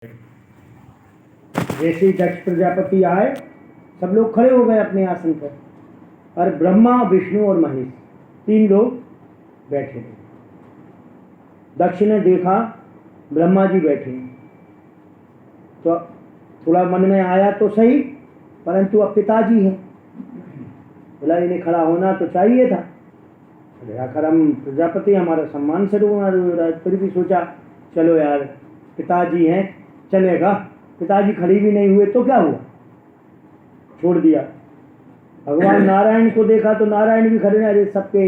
जैसे ही दक्ष प्रजापति आए, सब लोग खड़े हो गए अपने आसन पर, और ब्रह्मा, विष्णु और महेश तीन लोग बैठे थे। दक्ष ने देखा ब्रह्मा जी बैठे, तो थोड़ा मन में आया तो सही, परंतु अब पिताजी हैं, बोला इन्हें खड़ा होना तो चाहिए था। आखिर हम प्रजापति, हमारा सम्मान शुरू हो रहा है, फिर भी सोचा चलो यार पिताजी हैं, चलेगा। पिताजी खड़ी भी नहीं हुए तो क्या हुआ, छोड़ दिया। भगवान नारायण को देखा तो नारायण भी खड़े, अरे सबके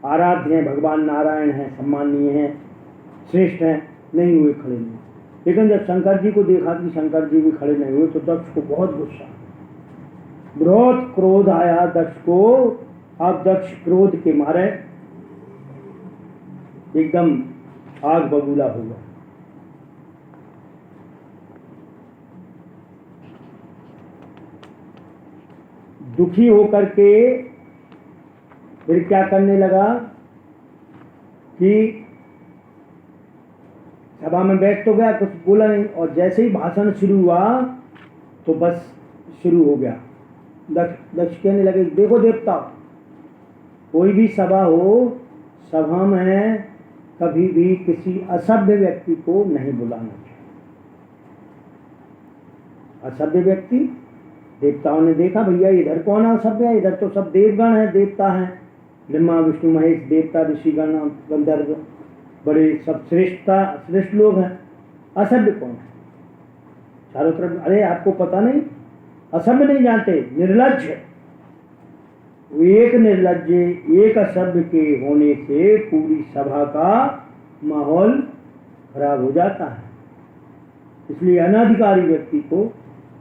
आराध्य हैं, भगवान नारायण हैं, सम्मानीय हैं, श्रेष्ठ हैं, नहीं हुए, खड़े नहीं। लेकिन जब शंकर जी को देखा कि शंकर जी भी खड़े नहीं हुए तो दक्ष को बहुत गुस्सा, बहुत क्रोध आया दक्ष को। अब दक्ष क्रोध के मारे एकदम आग बबूला हो गया। दुखी होकर के फिर क्या करने लगा कि सभा में बैठ तो गया, कुछ बोला नहीं, और जैसे ही भाषण शुरू हुआ तो बस शुरू हो गया। दक्ष कहने लगे, देखो देवता, कोई भी सभा हो, सभा में कभी भी किसी असभ्य व्यक्ति को नहीं बुलाना चाहिए। असभ्य व्यक्ति, देवताओं ने देखा भैया इधर कौन असभ्य है, इधर तो सब देवगण है, देवता हैं, ब्रह्मा विष्णु महेश, देवता ऋषिगण गंधर्व, बड़े सब श्रेष्ठ लोग हैं, असभ्य कौन है। चारों तरफ, अरे आपको पता नहीं, असभ्य नहीं जानते, निर्लज्ज है। एक निर्लज्ज, एक असभ्य के होने से पूरी सभा का माहौल खराब हो जाता है। इसलिए अनाधिकारी व्यक्ति को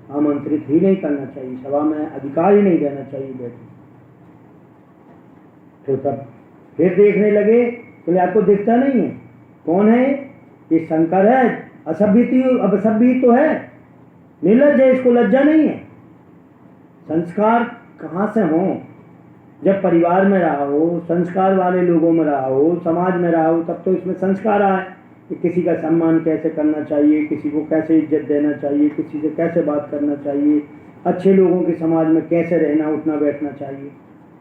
आमंत्रित ही नहीं करना चाहिए, सभा में अधिकार ही नहीं देना चाहिए बैठे। तो तब फिर देखने लगे, बोले आपको दिखता नहीं है कौन है ये, शंकर है, असभ्य तो है, निर्लज्ज है, इसको लज्जा नहीं है। संस्कार कहाँ से हों, जब परिवार में रहा हो, संस्कार वाले लोगों में रहा हो, समाज में रहा हो, तब तो इसमें संस्कार आए कि किसी का सम्मान कैसे करना चाहिए, किसी को कैसे इज्जत देना चाहिए, किसी से कैसे बात करना चाहिए, अच्छे लोगों के समाज में कैसे रहना उठना बैठना चाहिए।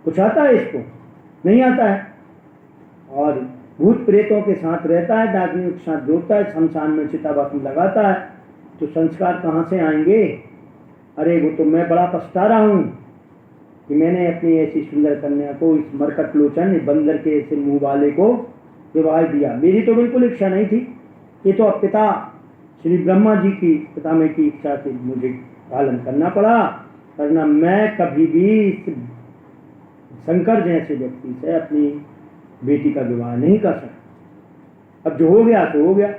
कुछ आता है इसको, नहीं आता है। और भूत प्रेतों के साथ रहता है, डाकनियों के साथ जोड़ता है, शमशान में चिता भस्म लगाता है, तो संस्कार कहाँ से आएंगे। अरे वो तो मैं बड़ा पछता रहा हूँ कि मैंने अपनी ऐसी सुंदर कन्या को, इस मरकट लोचन बंदर के ऐसे मुंह वाले को विवाह दिया। मेरी तो बिल्कुल इच्छा नहीं थी, ये तो अब पिता श्री ब्रह्मा जी की, पितामह की इच्छा से मुझे पालन करना पड़ा, वरना मैं कभी भी शंकर जैसे व्यक्ति से अपनी बेटी का विवाह नहीं कर सकता। अब जो हो गया तो हो गया,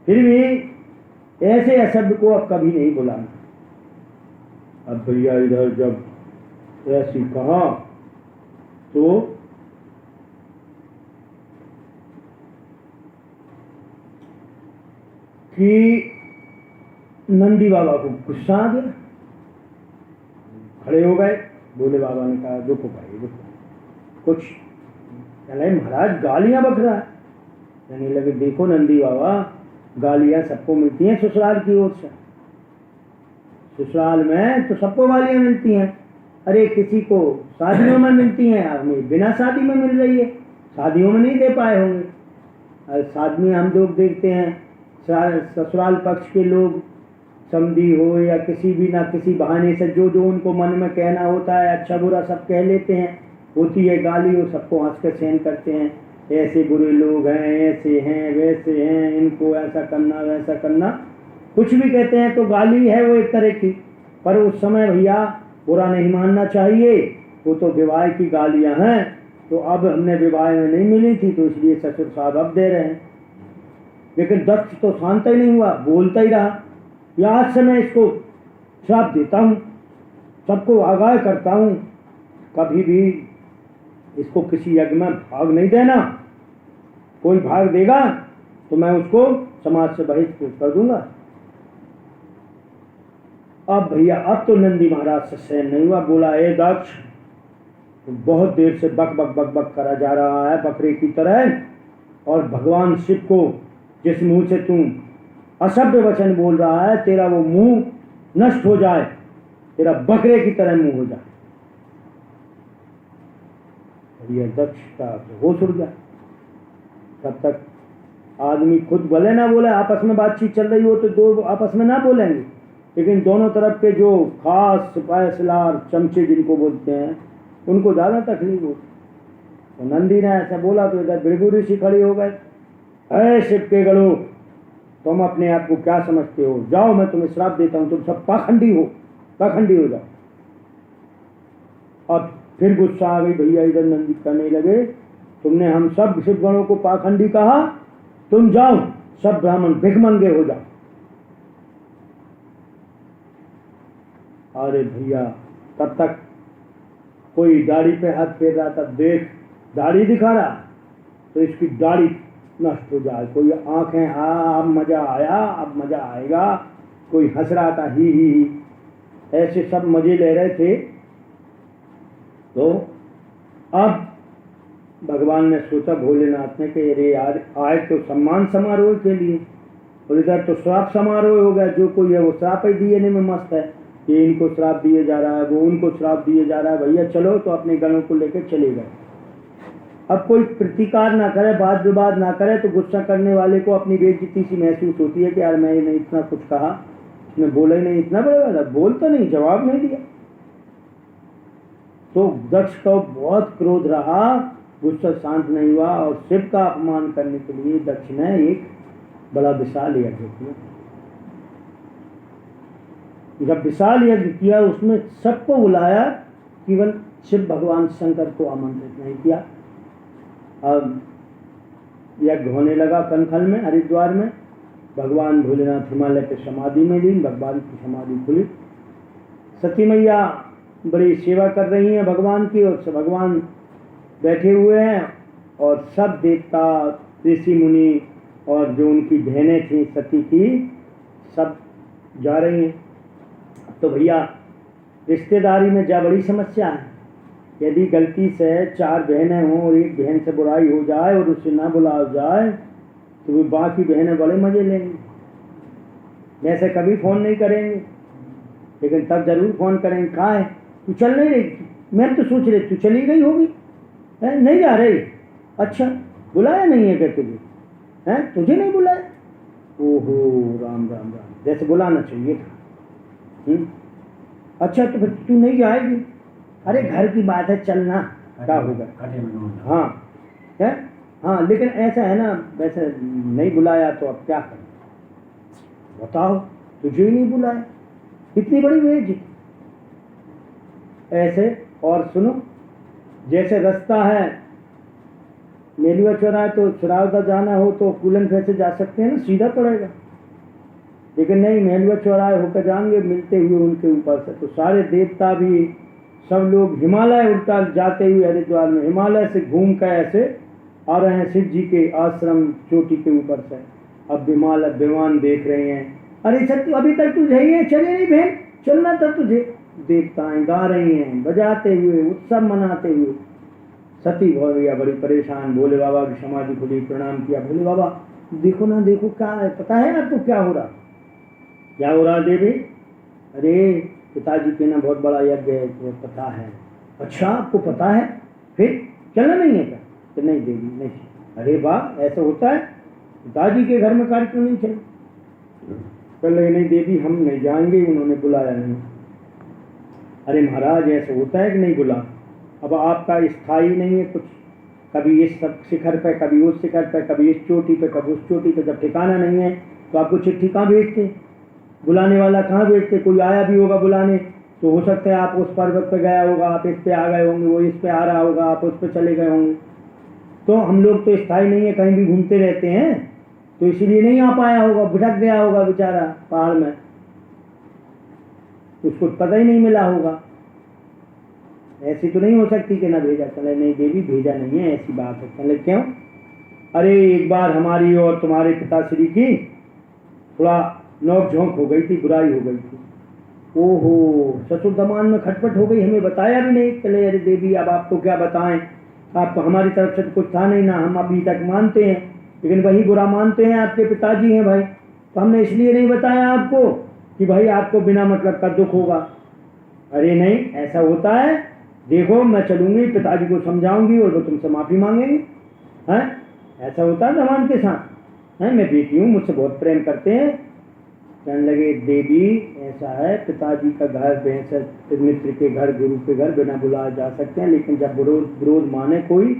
फिर भी ऐसे असभ्य को अब कभी नहीं बुलाना। अब भैया इधर जब ऐसी कहा तो कि नंदी बाबा को गुस्सा आ गया, खड़े हो गए। बोले बाबा ने कहा रुको भाई रुको, कुछ चले महाराज गालियां बक रहा है। कहने लगे देखो नंदी बाबा, गालियां सबको मिलती हैं ससुराल की ओर से, ससुराल में तो सबको गालियां मिलती हैं। अरे किसी को शादियों में मिलती हैं, हमें बिना शादी में मिल रही है, शादियों में नहीं दे पाए होंगे। शादी में हम लोग देखते हैं ससुराल पक्ष के लोग, समधी हो या किसी भी ना किसी बहाने से जो जो उनको मन में कहना होता है, अच्छा बुरा सब कह लेते हैं, होती है गाली, और सबको हंस कर सहन करते हैं, ऐसे बुरे लोग हैं, ऐसे हैं, वैसे हैं, इनको ऐसा करना वैसा करना, कुछ भी कहते हैं तो गाली है वो एक तरह की। पर उस समय भैया बुरा नहीं मानना चाहिए, वो तो विवाह की गालियां हैं। तो अब हमने विवाह में नहीं मिली थी तो इसलिए ससुर साहब अब दे रहे हैं। लेकिन दक्ष तो शांत ही नहीं हुआ, बोलता ही रहा। या आज से मैं इसको श्राप देता हूँ, सबको आगाह करता हूँ, कभी भी इसको किसी यज्ञ में भाग नहीं देना, कोई भाग देगा तो मैं उसको समाज से बहिष्कृत कर दूंगा। अब भैया अब तो नंदी महाराज से सहन नहीं हुआ, बोला ए दक्ष, तो बहुत देर से बक बक बक बक करा जा रहा है बकरे की तरह, और भगवान शिव को जिस मुंह से तुम असभ्य वचन बोल रहा है, तेरा वो मुंह नष्ट हो जाए, तेरा बकरे की तरह मुंह हो जाए। ये दक्ष का होश उड़ गया। तब तक आदमी खुद भले ना बोले, आपस में बातचीत चल रही हो तो दो आपस में ना बोलेंगे, लेकिन दोनों तरफ के जो खास सिपाहीसलार चमचे जिनको बोलते हैं उनको ज़्यादा तकलीफ होती। तो नंदी ने ऐसा बोला तो इधर भृगु ऋषि खड़ी हो गए, अरे शिव के गणों, तुम अपने आप को क्या समझते हो, जाओ मैं तुम्हें श्राप देता हूं, तुम सब पाखंडी हो जाओ। अब फिर गुस्सा आ गई, भैया इधर नंदी कहने लगे, तुमने हम सब शिव गणों को पाखंडी कहा, तुम जाओ सब ब्राह्मण भिखमंगे हो जाओ। अरे भैया, तब तक कोई दाढ़ी पे हाथ फेर रहा था, देख दाढ़ी दिखा रहा तो इसकी दाढ़ी नष्ट हो जाए। कोई आंखें अब मजा आया, अब मजा आएगा, कोई हंस रहा था ही, ऐसे सब मजे ले रहे थे। तो अब भगवान ने सोचा, भोलेनाथ ने कि अरे यार, आए तो सम्मान समारोह के लिए और इधर तो श्राप समारोह हो गया, जो कोई है वो श्राप ही देने में मस्त है, ये इनको श्राप दिए जा रहा है, वो उनको श्राप दिए जा रहा है, भैया चलो। तो अपने गणों को लेकर चले गए। अब कोई प्रतिकार ना करे, बात विवाद ना करे, तो गुस्सा करने वाले को अपनी बेइज्जती सी महसूस होती है कि यार मैंने इतना कुछ कहा, इसने बोला ही नहीं, इतना बड़ा वाला बोल तो नहीं, जवाब नहीं दिया। तो दक्ष को बहुत क्रोध रहा, गुस्सा शांत नहीं हुआ और शिव का अपमान करने के लिए दक्ष ने एक बड़ा विशाल यज्ञ किया। जब विशाल यज्ञ किया उसमें सबको बुलाया, केवल शिव भगवान शंकर को आमंत्रित नहीं किया। अब यज्ञ होने लगा कनखल में, हरिद्वार में। भगवान भोलेनाथ हिमालय पे समाधि में लीन, भगवान की समाधि खुली। सती मैया बड़ी सेवा कर रही हैं भगवान की, और भगवान बैठे हुए हैं और सब देवता, ऋषि मुनि और जो उनकी बहनें थी सती की, सब जा रही हैं। तो भैया रिश्तेदारी में जा बड़ी समस्या है। यदि गलती से 4 बहनें हों और एक बहन से बुराई हो जाए और उसे ना बुलाया जाए तो वो बाकी बहनें बड़े मजे लेंगी। वैसे कभी फ़ोन नहीं करेंगे, लेकिन तब जरूर फ़ोन करेंगे, कहाँ है तू, चल नहीं रही, मैं तो सोच रही तू चली गई होगी, है नहीं जा रही, अच्छा बुलाया नहीं है क्या तुझे, हैं तुझे नहीं बुलाया, ओहो राम राम राम, जैसे बुलाना चाहिए था। अच्छा तो फिर तू नहीं जाएगी, अरे घर की बात है चलना, क्या होगा, हाँ है, हाँ लेकिन ऐसा है ना, वैसे नहीं बुलाया तो अब क्या करें, बताओ तुझे ही नहीं बुलाया, कितनी बड़ी बेइज्जती। ऐसे और सुनो, जैसे रास्ता है मेलुआ चौराहे, तो चुरावदा जाना हो तो कूलन से जा सकते हैं ना, सीधा पड़ेगा, लेकिन नहीं मेलुआ चौराहे होकर जाएंगे मिलते हुए उनके ऊपर से। तो सारे देवता भी सब लोग हिमालय उल्टा जाते हुए हरिद्वार में हिमालय से घूम कर ऐसे आ रहे हैं शिव जी के आश्रम चोटी के ऊपर से। अब विमान देख रहे हैं, अरे सत्य अभी तक तुझे ही है, चले नहीं बहन, चलना था तुझे। देवताएं गा रही हैं, बजाते हुए, उत्सव मनाते हुए। सती भैया बड़ी परेशान, भोले बाबा की समाधि खुली, प्रणाम किया, भोले बाबा देखो ना, देखो क्या है, पता है आपको क्या हो रहा, क्या हो रहा देवी, अरे पिताजी के ना बहुत बड़ा यज्ञ है, तो पता है। अच्छा आपको पता है, फिर चलना नहीं है क्या, तो नहीं देवी नहीं। अरे वाह ऐसा होता है, पिताजी के घर में कार्यक्रम नहीं चले, कर लगे नहीं देवी हम नहीं जाएंगे, उन्होंने बुलाया नहीं। अरे महाराज ऐसा होता है कि नहीं बुला, अब आपका स्थायी नहीं है कुछ, कभी इस शिखर पे, कभी उस शिखर पे, कभी इस चोटी पे, कभी उस चोटी पे, जब ठिकाना नहीं है तो आपको चिट्ठी कहाँ भेजते, बुलाने वाला कहाँ भेजते, कोई आया भी होगा बुलाने तो हो सकता है आप उस पर्वत पे गया होगा, आप इस पे आ गए होंगे, वो इस पे आ रहा होगा, आप उस पे चले गए होंगे। तो हम लोग तो स्थायी नहीं है, कहीं भी घूमते रहते हैं, तो इसीलिए नहीं आ पाया होगा, भटक गया होगा बेचारा पहाड़ में, उसको पता ही नहीं मिला होगा। ऐसी तो नहीं हो सकती कि ना भेजा, चले नहीं देवी भेजा नहीं है, ऐसी बात है। चले क्यों, अरे एक बार हमारी और तुम्हारे पिताश्री की थोड़ा नोक झोंक हो गई थी, बुराई हो गई थी, ओहो ससुर दमान में खटपट हो गई, हमें बताया भी नहीं। चले अरे देवी अब आपको क्या बताएं, आप तो हमारी तरफ से तो कुछ था नहीं ना, हम अभी तक मानते हैं, लेकिन वही बुरा मानते हैं, आपके पिताजी हैं भाई, तो हमने इसलिए नहीं बताया आपको कि भाई आपको बिना मतलब का दुख होगा। अरे नहीं, ऐसा होता है, देखो मैं चलूंगी, पिताजी को समझाऊंगी और वो तुमसे माफी मांगेंगे। हैं, ऐसा होता है भगवान के साथ। हैं, मैं बेटी हूँ, मुझसे बहुत प्रेम करते हैं। कहने लगे देवी ऐसा है, पिताजी का घर, भैंस, मित्र के घर, गुरु के घर बिना बुलाए जा सकते हैं, लेकिन जब विरोध माने कोई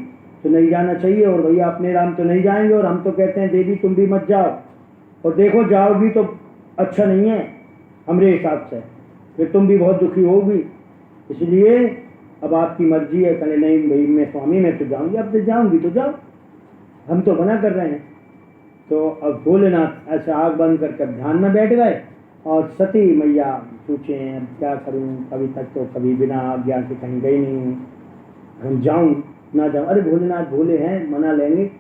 तो नहीं जाना चाहिए। और भैया अपने राम तो नहीं जाएंगे, और हम तो कहते हैं देवी तुम भी मत जाओ, और देखो जाओगी तो अच्छा नहीं है हमारे हिसाब से, फिर तुम भी बहुत दुखी होगी। इसलिए अब आपकी मर्जी है। कहने नहीं भाई मैं स्वामी मैं तो जाऊंगी, अब तो जाऊंगी तो जाओ, हम तो मना कर रहे हैं। तो अब भोलेनाथ ऐसे आग बंद करके ध्यान में बैठ गए, और सती मैया सोचे अब क्या करूं, कभी तक तो कभी बिना आज्ञा के कहीं गई नहीं हूँ, हम जाऊं ना जाऊं। अरे भोलेनाथ भोले हैं, मना लेंगे,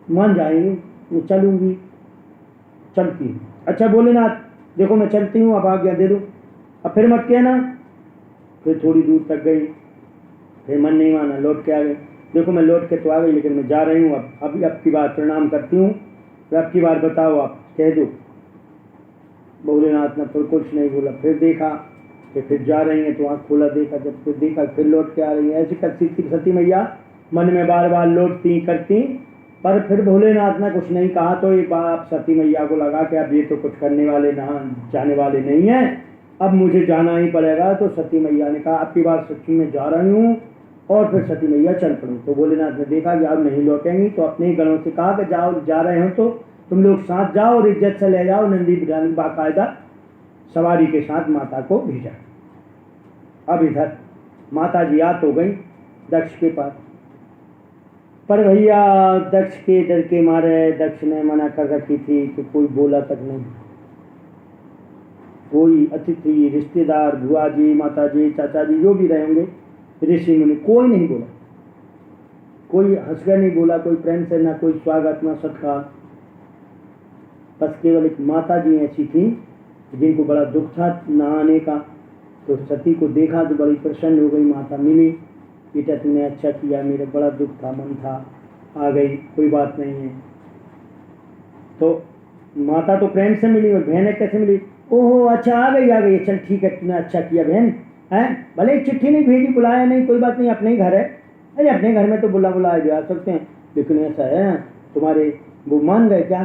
मान जाएंगे, मैं चलूंगी, चलती हूँ। अच्छा भोलेनाथ देखो मैं चलती हूँ, अब आज्ञा दे दो, अब फिर मत कहना। फिर थोड़ी दूर तक गई, फिर मन नहीं माना, लौट के आ गई। देखो मैं लौट के तो आ गई, लेकिन मैं जा रही हूँ, अब की बार प्रणाम करती हूँ, तो अब की बार बताओ, आप कह दो। भोलेनाथ ने फिर कुछ नहीं बोला। फिर देखा कि फिर जा रही है, तो आँख खोला, देखा, जब फिर देखा फिर लौट के आ रही है। ऐसी करती थी सती मैया, मन में बार बार लौटती करती, पर फिर भोलेनाथ ने कुछ नहीं कहा। तो एक बार आप सती मैया को लगा कि अब ये तो कुछ करने वाले ना जाने वाले नहीं है, अब मुझे जाना ही पड़ेगा। तो सती मैया ने कहा अब की बार सच्ची में जा रही हूँ, और फिर सती मैया चल पड़ी। तो भोलेनाथ ने देखा कि अब नहीं लौटेंगी, तो अपने ही गणों से कहा कि जाओ, जा रहे हो तो तुम लोग साथ जाओ और इज्जत से ले जाओ। नंदी बिरानी बाकायदा सवारी के साथ माता को भेजा। अब इधर माता जी आ तो गई दक्ष के पास, पर भैया दक्ष के डर के मारे दक्ष ने मना कर रखी थी कि कोई बोला तक नहीं। कोई अतिथि, रिश्तेदार, बुआ जी, माता जी, चाचा जी जो भी रहे होंगे, ऋषि मुनि, कोई नहीं बोला, कोई हंसकर नहीं बोला, कोई प्रेम से, ना कोई स्वागत ना सत्कार। बस केवल एक माता जी ऐसी थी जिनको बड़ा दुख था नहाने का। तो सती को देखा तो बड़ी प्रसन्न हो गई। माता मिली, बेटा तुमने अच्छा किया, मेरा बड़ा दुख था, मन था, आ गई, कोई बात नहीं है। तो माता तो प्रेम से मिली, और बहन कैसे मिली, ओहो अच्छा आ गई, चल ठीक है, तुमने अच्छा किया बहन, है भले चिट्ठी नहीं भेजी, बुलाया नहीं, कोई बात नहीं, अपने ही घर है। अरे अपने घर में तो बुलाए जा सकते हैं, लेकिन ऐसा है तुम्हारे वो मान गए क्या,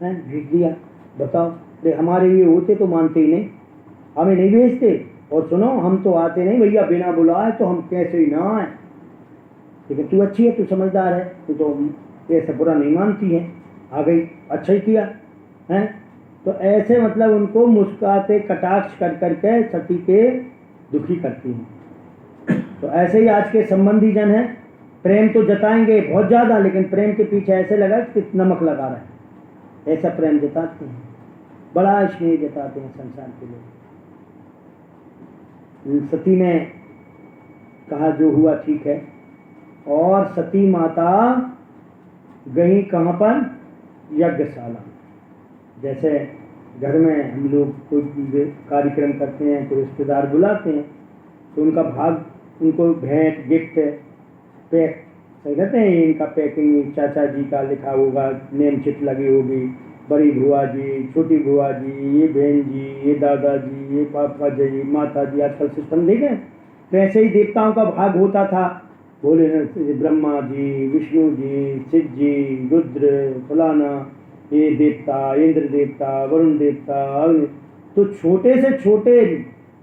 है भेज दिया, बताओ। अरे हमारे ये होते तो मानते ही नहीं, हमें नहीं भेजते। और सुनो हम तो आते नहीं भैया, बिना बुलाए तो हम कैसे ही ना आए, लेकिन तू अच्छी है, तू समझदार है, तू तो ऐसा बुरा नहीं मानती है, आ गई, अच्छा ही किया है। तो ऐसे मतलब उनको मुस्कुराते कटाक्ष कर करके सती के दुखी करती हैं। तो ऐसे ही आज के संबंधी जन हैं, प्रेम तो जताएंगे बहुत ज़्यादा, लेकिन प्रेम के पीछे ऐसे लगा कि नमक लगा रहा है, ऐसा प्रेम जताते हैं, बड़ा स्नेह जताते हैं संसार के लोग। सती ने कहा जो हुआ ठीक है, और सती माता गई कहाँ पर, यज्ञशाला। जैसे घर में हम लोग कोई कार्यक्रम करते हैं तो रिश्तेदार बुलाते हैं, तो उनका भाग, उनको भेंट गिफ्ट पैक सही कहते हैं, इनका पैकिंग चाचा जी का लिखा होगा, नेम चिट लगी होगी, बड़ी बुआ जी, छोटी बुआ जी, ये बहन जी, ये दादाजी, ये पापा जी, माता जी, आजकल सिस्टम देखें। तो ऐसे ही देवताओं का भाग होता था, बोले ब्रह्मा जी, विष्णु जी, शिव जी, रुद्र, फलाना, ये देवता, इंद्र देवता, वरुण देवता, अग्नि। तो छोटे से छोटे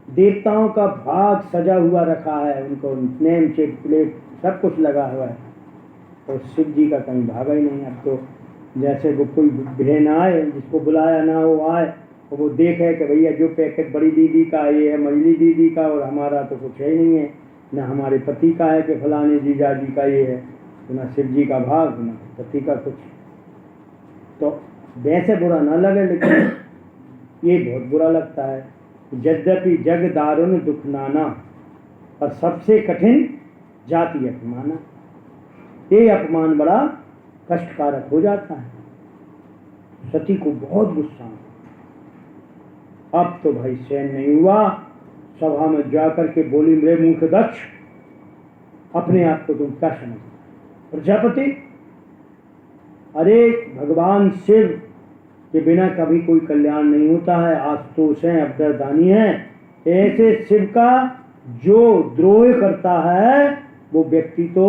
देवताओं का भाग सजा हुआ रखा है, उनको नेम चेक प्लेट सब कुछ लगा हुआ है। और शिव जी का कहीं भागा ही नहीं। अब तो जैसे वो कोई बहन आए, जिसको बुलाया ना हो आए, और वो देखे कि भैया जो पैकेट बड़ी दीदी का ये है, मझली दीदी का, और हमारा तो कुछ है ही नहीं है, ना हमारे पति का है कि फलाने जीजा जी का ये है, तो ना शिव जी का भाग, ना पति का कुछ। तो वैसे बुरा ना लगे, लेकिन ये बहुत बुरा लगता है। यद्यपि जग दारुण दुख नाना, और सबसे कठिन जाति अपमाना। ये अपमान बड़ा कष्टकारक हो जाता है। सती को बहुत गुस्सा, अब तो भाई सहन नहीं हुआ, सभा में जाकर के बोली, मेरे मुंह के दक्ष, अपने आप को तुम क्या समझते प्रजापति? अरे भगवान शिव कि बिना कभी कोई कल्याण नहीं होता है, आशुतोष हैं, अब्दरदानी हैं। ऐसे शिव का जो द्रोह करता है वो व्यक्ति तो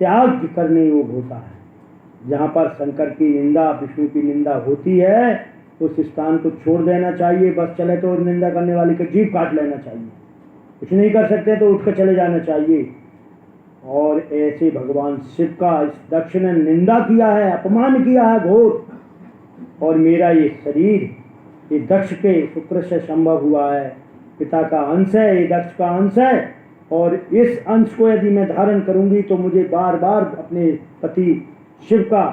त्याग करने योग्य होता है। जहाँ पर शंकर की निंदा, विष्णु की निंदा होती है उस स्थान को छोड़ देना चाहिए। बस चले तो निंदा करने वाले का जीभ काट लेना चाहिए, कुछ नहीं कर सकते तो उठकर चले जाना चाहिए। और ऐसे भगवान शिव का इस दक्ष ने निंदा किया है, अपमान किया है घोर। और मेरा ये शरीर ये दक्ष के शुक्र से संभव हुआ है, पिता का अंश है, ये दक्ष का अंश है। और इस अंश को यदि मैं धारण करूंगी तो मुझे बार बार अपने पति शिव का,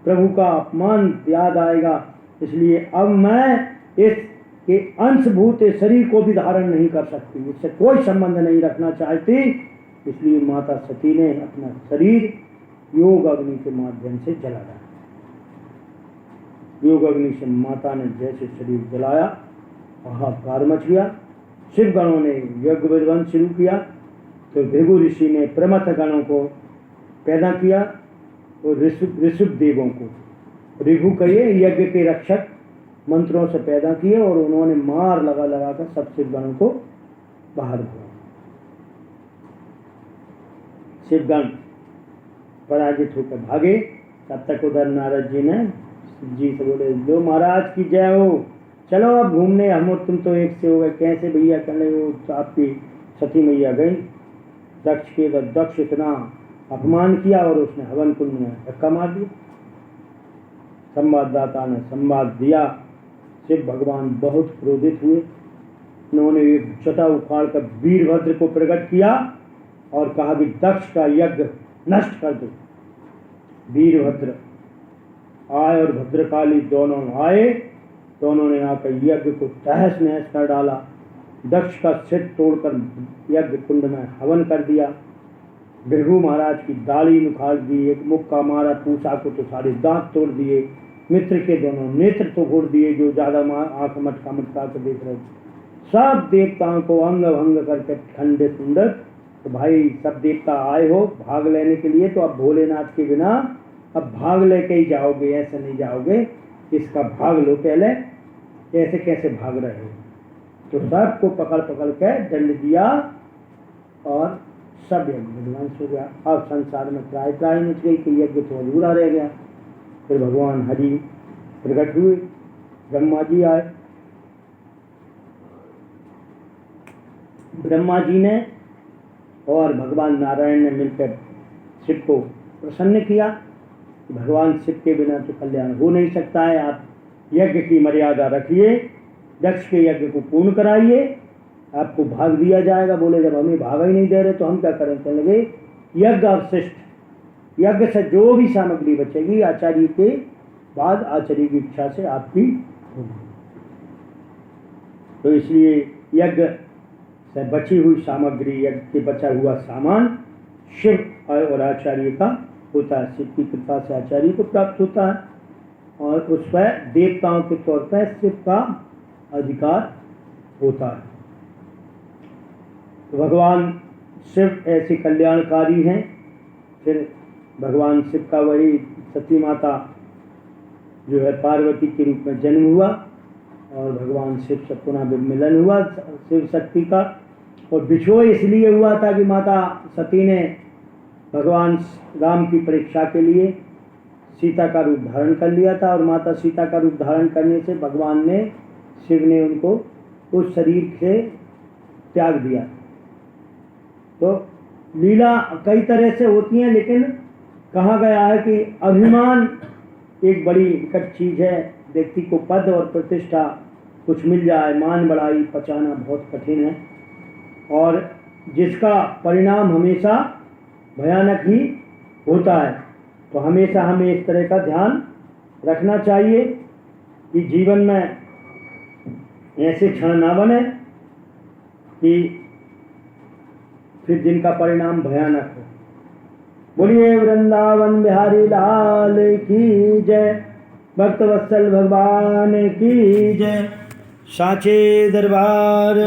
प्रभु का अपमान याद आएगा। इसलिए अब मैं इसके अंशभूत शरीर को भी धारण नहीं कर सकती, इससे कोई संबंध नहीं रखना चाहती। इसलिए माता सती ने अपना शरीर योग अग्नि के माध्यम से जलाया। योग अग्नि से माता ने जैसे शरीर जलाया, हाहाकार मच गया। शिव गणों ने यज्ञ विध्वंस शुरू किया तो भृगु ऋषि ने प्रमथ गणों को पैदा किया और ऋषभ देवों को, ऋभु कहिए यज्ञ के रक्षक, मंत्रों से पैदा किए और उन्होंने मार लगा लगा कर सब शिवगणों को बाहर किया। शिवगण पराजित होकर भागे। तब तक उधर नारद जी ने जी से बोले, जो महाराज की जय हो, चलो अब घूमने, हम और तुम तो एक से हो गए। कैसे भैया? कहने वो तो आपकी सती मैया गई दक्ष के, दक्ष इतना अपमान किया और उसने हवन कुंड में धक्का मार दिया। संवाददाता ने संवाद दिया। शिव भगवान बहुत क्रोधित हुए। उन्होंने एक जटा उखाड़ कर वीरभद्र को प्रकट किया और कहा कि दक्ष का यज्ञ नष्ट कर दो। वीरभद्र आए और भद्रकाली दोनों आए, दोनों ने आकर यज्ञ को तहस नहस कर डाला। दक्ष का सिर तोड़कर यज्ञ कुंड में हवन कर दिया। भृगु महाराज की दाढ़ी उखाड़ दी, एक मुक्का मारा पूछा को तो सारे दांत तोड़ दिए। मित्र के दोनों नेत्र तो फोड़ दिए, जो ज्यादा आंख मटका मटका कर देख रहे। सब देवताओं को अंग भंग करके ठंडे सुंदर। तो भाई सब देवता आए हो भाग लेने के लिए, तो अब भोलेनाथ के बिना अब भाग लेके ही जाओगे, ऐसे नहीं जाओगे, इसका भाग लो पहले। ऐसे कैसे भाग रहे हो? तो सबको पकड़ पकड़ के दंड दिया और सब यज्ञ विध्वंस हो गया। अब संसार में त्राही त्राही मच गई कि यज्ञ तो अधूरा रह गया। फिर भगवान हरि प्रकट हुए, ब्रह्मा जी आए। ब्रह्मा जी ने और भगवान नारायण ने मिलकर शिव को प्रसन्न किया। भगवान शिव के बिना तो कल्याण हो नहीं सकता है, आप यज्ञ की मर्यादा रखिए, दक्ष के यज्ञ को पूर्ण कराइए, आपको भाग दिया जाएगा। बोले जब हमें भाग ही नहीं दे रहे तो हम क्या करें? कहने लगे यज्ञ अवशिष्ट, यज्ञ से जो भी सामग्री बचेगी आचार्य के बाद आचार्य की इच्छा से आपकी होगी। तो इसलिए यज्ञ से बची हुई सामग्री, यज्ञ से बचा हुआ सामान शिव और आचार्य का होता है। शिव की कृपा से आचार्य को प्राप्त होता है और उस पर देवताओं के तौर पर शिव का अधिकार होता है। तो भगवान शिव ऐसे कल्याणकारी हैं। फिर भगवान शिव का वही सती माता जो है पार्वती के रूप में जन्म हुआ और भगवान शिव से पुनः मिलन हुआ शिव शक्ति का। और विछोह इसलिए हुआ था कि माता सती ने भगवान राम की परीक्षा के लिए सीता का रूप धारण कर लिया था और माता सीता का रूप धारण करने से भगवान ने, शिव ने उनको उस शरीर से त्याग दिया। तो लीला कई तरह से होती हैं, लेकिन कहा गया है कि अभिमान एक बड़ी विकट चीज है। व्यक्ति को पद और प्रतिष्ठा कुछ मिल जाए, मान बढ़ाई पचाना बहुत कठिन है और जिसका परिणाम हमेशा भयानक ही होता है। तो हमेशा हमें इस तरह का ध्यान रखना चाहिए कि जीवन में ऐसे क्षण ना बने कि फिर जिनका परिणाम भयानक हो। बोलिए वृंदावन बिहारी लाल की जय, भक्त वत्सल भगवान की जय, साचे दरबार